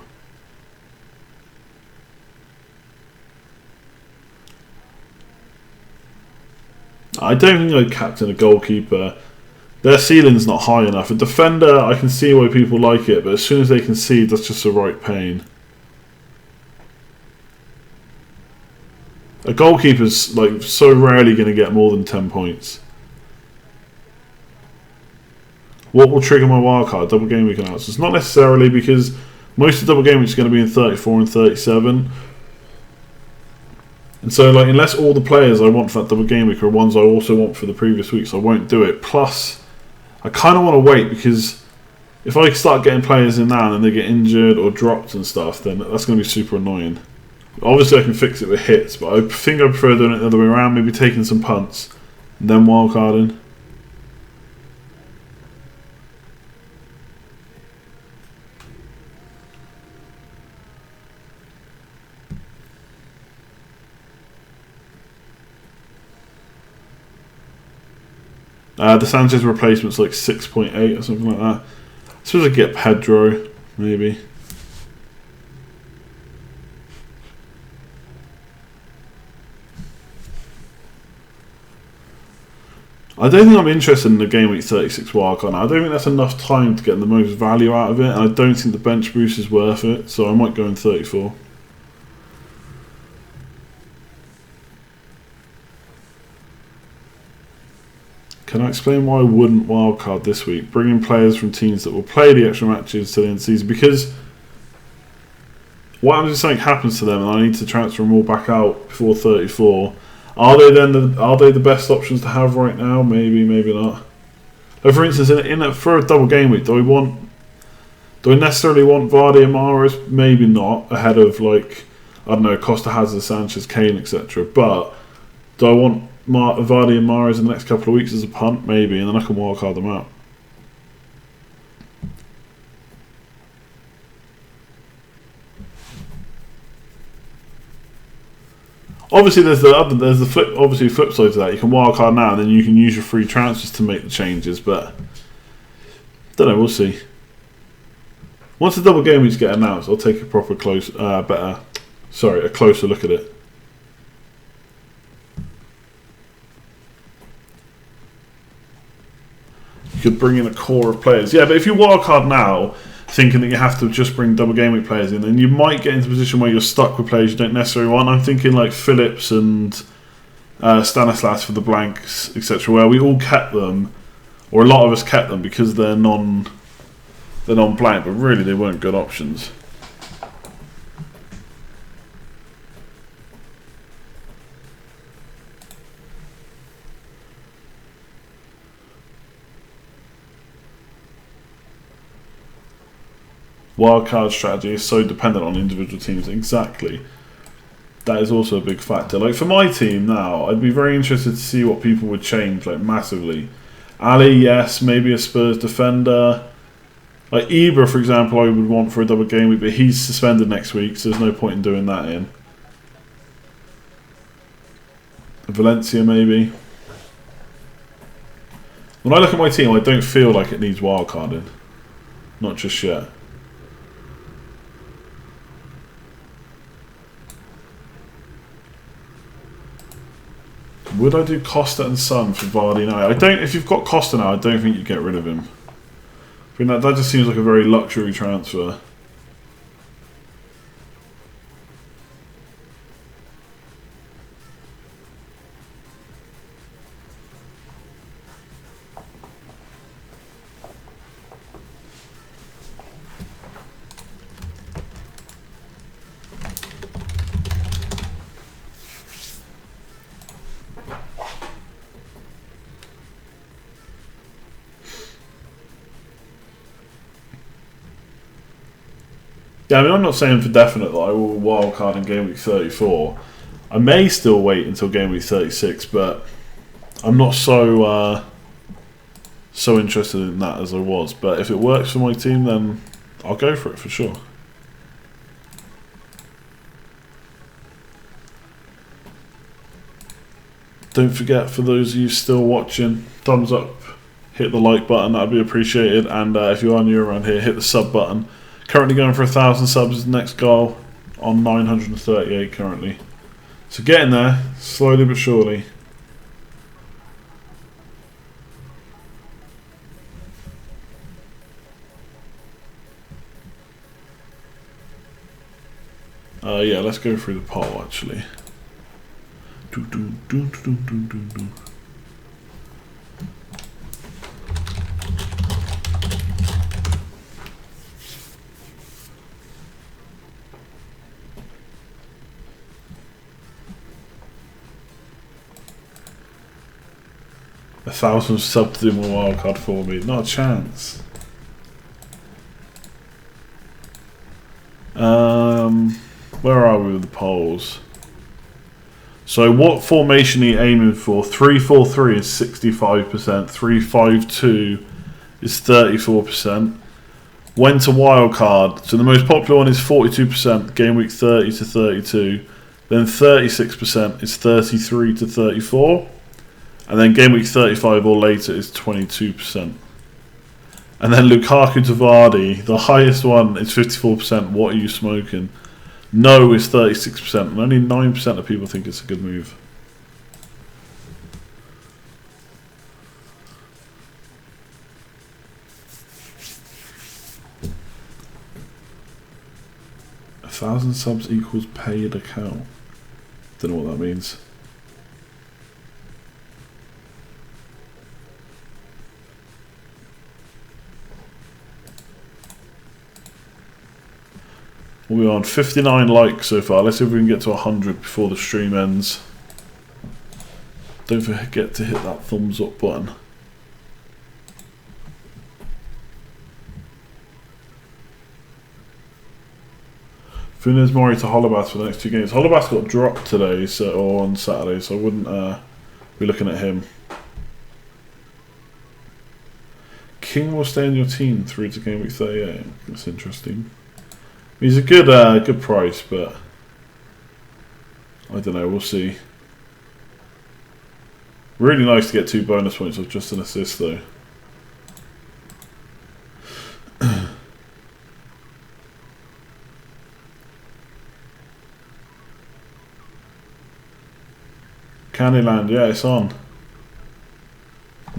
I don't think I'd captain a goalkeeper. Their ceiling's not high enough. A defender, I can see why people like it, but as soon as they concede, that's just a right pain. A goalkeeper's like so rarely going to get more than 10 points. What will trigger my wildcard? Double game week announcements. Not necessarily, because most of the double game week is going to be in 34 and 37. And so, like, unless all the players I want for that double game week are ones I also want for the previous weeks, I won't do it. Plus, I kind of want to wait because if I start getting players in now and then they get injured or dropped and stuff, then that's going to be super annoying. Obviously, I can fix it with hits, but I think I prefer doing it the other way around. Maybe taking some punts and then wildcarding. The Sanchez replacement's like 6.8 or something like that. I suppose I get Pedro, maybe. I don't think I'm interested in the Game Week 36 wildcard. I don't think that's enough time to get the most value out of it, and I don't think the bench boost is worth it, so I might go in 34. Can I explain why I wouldn't wildcard this week? Bring in players from teams that will play the extra matches to the end of the season, because what happens if something happens to them and I need to transfer them all back out before 34? Are they the best options to have right now? Maybe, maybe not. Like for instance, for a double game week, do I necessarily want Vardy and Mahrez? Maybe not, ahead of like I don't know, Costa, Hazard, Sanchez, Kane, etc. But do I want Vardy and Mahrez in the next couple of weeks as a punt? Maybe, and then I can wildcard them out. Obviously, there's the flip side to that. You can wildcard now, and then you can use your free transfers to make the changes. But don't know. We'll see. Once the double game weeks get announced, I'll take a closer look at it. could bring in a core of players. Yeah, but if you wildcard now, thinking that you have to just bring double game week players in, then you might get into a position where you're stuck with players you don't necessarily want. I'm thinking like Phillips and Stanislas for the blanks, etc., where we all kept them, or a lot of us kept them because they're non-blank, but really they weren't good options. Wildcard strategy is so dependent on individual teams. Exactly. That is also a big factor. Like for my team now, I'd be very interested to see what people would change, like massively. Ali, yes, maybe a Spurs defender. Like Ibra, for example, I would want for a double game week, but he's suspended next week, so there's no point in doing that in. Valencia, maybe. When I look at my team, I don't feel like it needs wildcarding. Not just yet. Would I do Costa and Son for Vardy now? I don't. If you've got Costa now, I don't think you get rid of him. I mean, that just seems like a very luxury transfer. Yeah, I mean, I'm not saying for definite that I will wildcard in Game Week 34. I may still wait until Game Week 36, but I'm not so interested in that as I was. But if it works for my team, then I'll go for it for sure. Don't forget, for those of you still watching, thumbs up, hit the like button, that'd be appreciated. And if you are new around here, hit the sub button. Currently going for 1,000 subs is the next goal, on 938 currently. So getting there, slowly but surely. Yeah, let's go through the poll actually. 1,000 subs to do my wildcard for me. Not a chance. Where are we with the polls? So what formation are you aiming for? 3-4-3 is 65%. 3-5-2 is 34%. When to wildcard? So the most popular one is 42%, game week 30 to 32. Then 36% is 33 to 34. And then game week 35 or later is 22%. And then Lukaku to Vardy, the highest one is 54%. What are you smoking? No is 36%, and only 9% of people think it's a good move. A 1,000 subs equals paid account. Don't know what that means. We're on 59 likes so far. Let's see if we can get to 100 before the stream ends. Don't forget to hit that thumbs up button. Funes Mori to Holobas for the next 2 games. Holobas got dropped today, or on Saturday, so I wouldn't be looking at him. King will stay in your team through to game week 38. That's interesting. He's a good price, but I don't know. We'll see. Really nice to get 2 bonus points of just an assist, though. Candyland, yeah, it's on.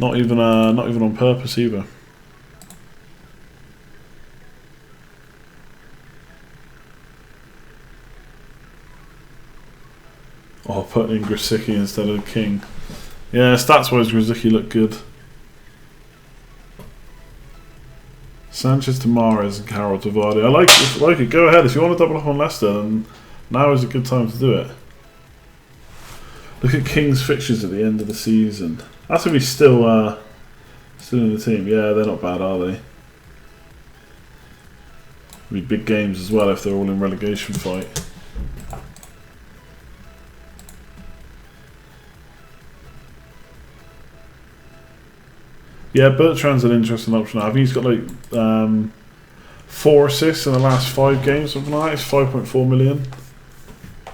Not even on purpose either. Oh, putting in Grosicki instead of King. Yeah, stats-wise, Grosicki looked good. Sanchez to Mahrez and Carroll to Vardy. I like it. Go ahead. If you want to double up on Leicester, then now is a good time to do it. Look at King's fixtures at the end of the season. That's going to be still in the team. Yeah, they're not bad, are they? Be big games as well if they're all in relegation fight. Yeah, Bertrand's an interesting option. I think he's got like 4 assists in the last 5 games, something like that. It's 5.4 million.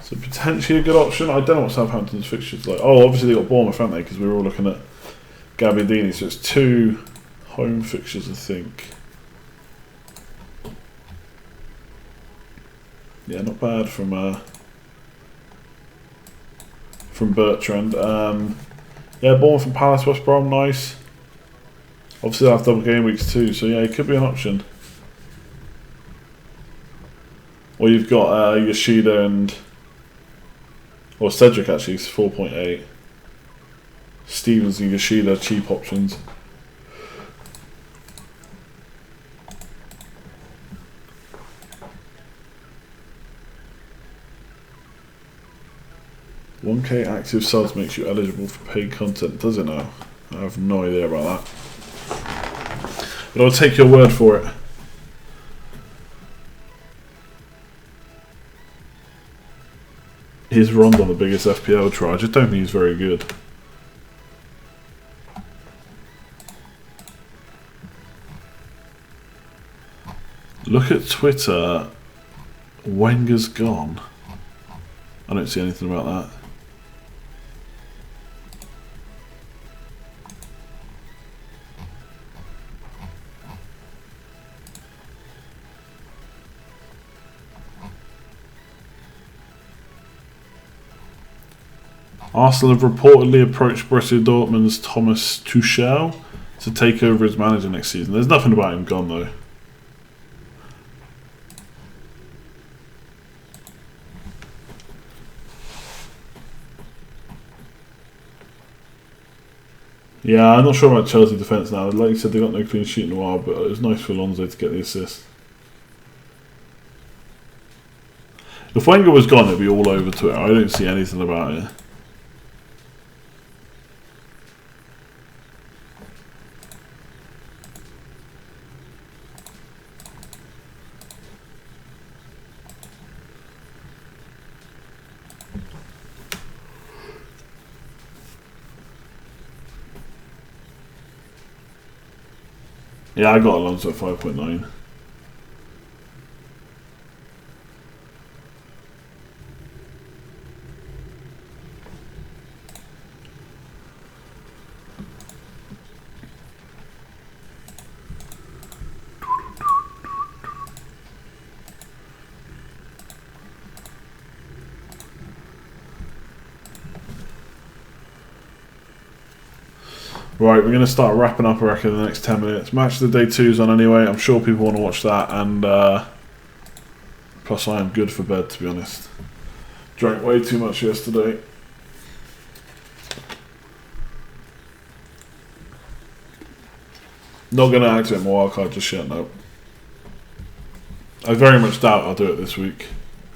So potentially a good option. I don't know what Southampton's fixtures like. Oh, obviously they got Bournemouth, haven't they? Because we were all looking at Gabbiadini. So it's 2 home fixtures, I think. Yeah, not bad from Bertrand. Yeah, Bournemouth and Palace, West Brom, nice. Obviously they'll have double game weeks too, so yeah, it could be an option. Or you've got Yoshida and... Or Cedric actually, it's 4.8. Stevens and Yoshida, cheap options. $1K active subs makes you eligible for paid content, does it now? I have no idea about that. But I'll take your word for it. He's Rondon the biggest FPL try. I just don't think he's very good. Look at Twitter. Wenger's gone. I don't see anything about that. Arsenal have reportedly approached Borussia Dortmund's Thomas Tuchel to take over as manager next season. There's nothing about him gone though. Yeah, I'm not sure about Chelsea defence now. Like you said, they got no clean sheet in a while, but it was nice for Alonso to get the assist. If Wenger was gone, it'd be all over Twitter. I don't see anything about it. Yeah, I got Alonso at 5.9. Right, we're going to start wrapping up, I reckon, in the next 10 minutes. Match of the day 2's on anyway. I'm sure people want to watch that. And plus, I am good for bed, to be honest. Drank way too much yesterday. Not going to activate my wildcard just yet, no. I very much doubt I'll do it this week.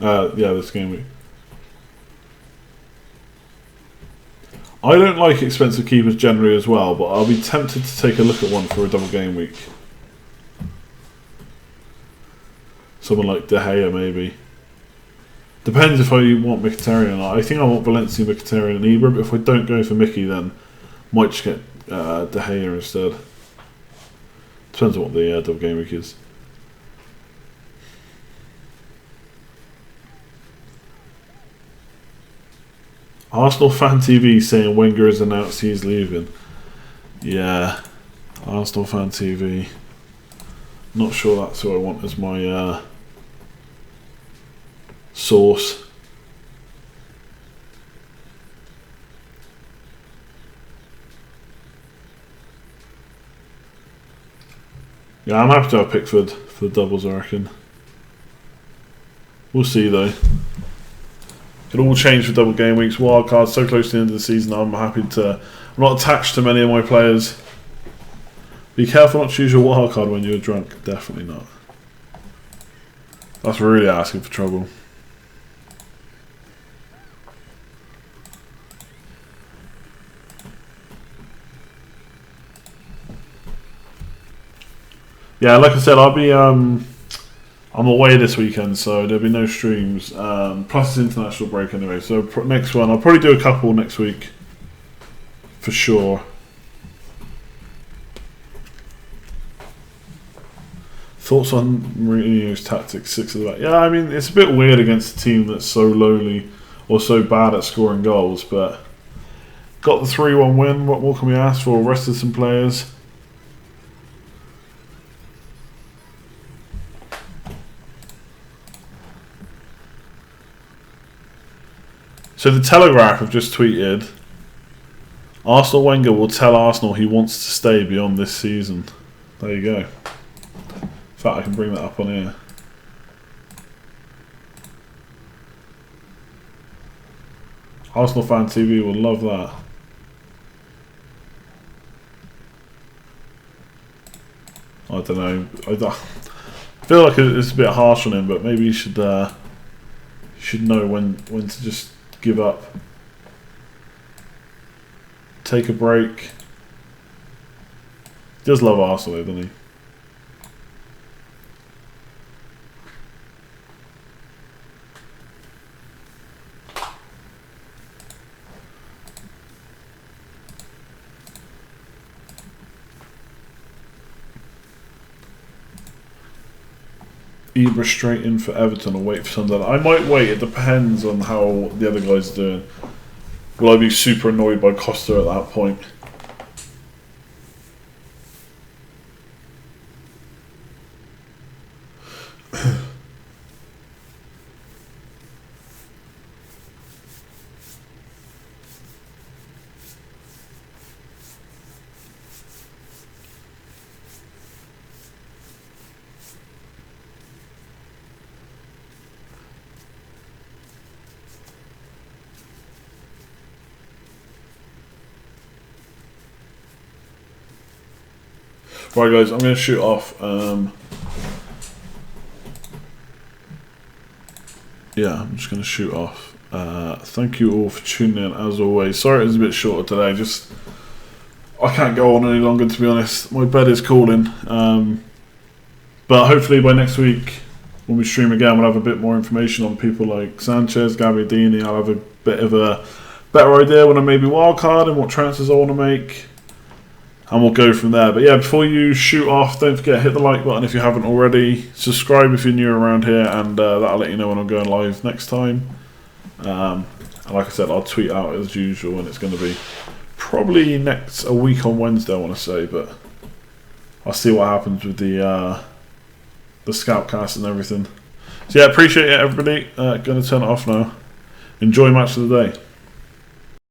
Yeah, this game week. I don't like expensive keepers generally as well, but I'll be tempted to take a look at one for a double game week. Someone like De Gea, maybe. Depends if I want Mkhitaryan or not. I think I want Valencia, Mkhitaryan and Ibra, but if I don't go for Mickey, then I might just get De Gea instead. Depends on what the double game week is. Arsenal Fan TV saying Wenger has announced he's leaving. Yeah, Arsenal Fan TV. Not sure that's who I want as my source. Yeah, I'm happy to have Pickford for the doubles, I reckon. We'll see though. Could all change for double game weeks. Wild cards so close to the end of the season. I'm not attached to many of my players. Be careful not to choose your wild card when you're drunk. Definitely not. That's really asking for trouble. Yeah, like I said, I'm away this weekend, so there'll be no streams. Plus, it's international break anyway. So next one, I'll probably do a couple next week, for sure. Thoughts on Mourinho's tactics, 6 at the back? Yeah, I mean, it's a bit weird against a team that's so lowly or so bad at scoring goals, but got the 3-1 win. What more can we ask for? Rested some players. So the Telegraph have just tweeted, Arsenal Wenger will tell Arsenal he wants to stay beyond this season. There you go. In fact, I can bring that up on here. Arsenal Fan TV will love that. I don't know. I feel like it's a bit harsh on him, but maybe he should know when to just give up. Take a break. He does love Arsenal, doesn't he? Ibra straight in for Everton or wait for Sunderland. I might wait, it depends on how the other guys are doing. Will I be super annoyed by Costa at that point? Right guys, I'm going to shoot off. Yeah, I'm just going to shoot off. Thank you all for tuning in as always. Sorry it was a bit shorter today, just I can't go on any longer to be honest. My bed is calling. But hopefully by next week when we stream again we'll have a bit more information on people like Sanchez, Gagliardini. I'll have a bit of a better idea when I maybe wildcard and what transfers I want to make. And we'll go from there. But yeah, before you shoot off, don't forget hit the like button if you haven't already. Subscribe if you're new around here, and that'll let you know when I'm going live next time. And like I said, I'll tweet out as usual, and it's going to be probably a week on Wednesday, I want to say. But I'll see what happens with the Scoutcast and everything. So yeah, appreciate it, everybody. Going to turn it off now. Enjoy match of the day.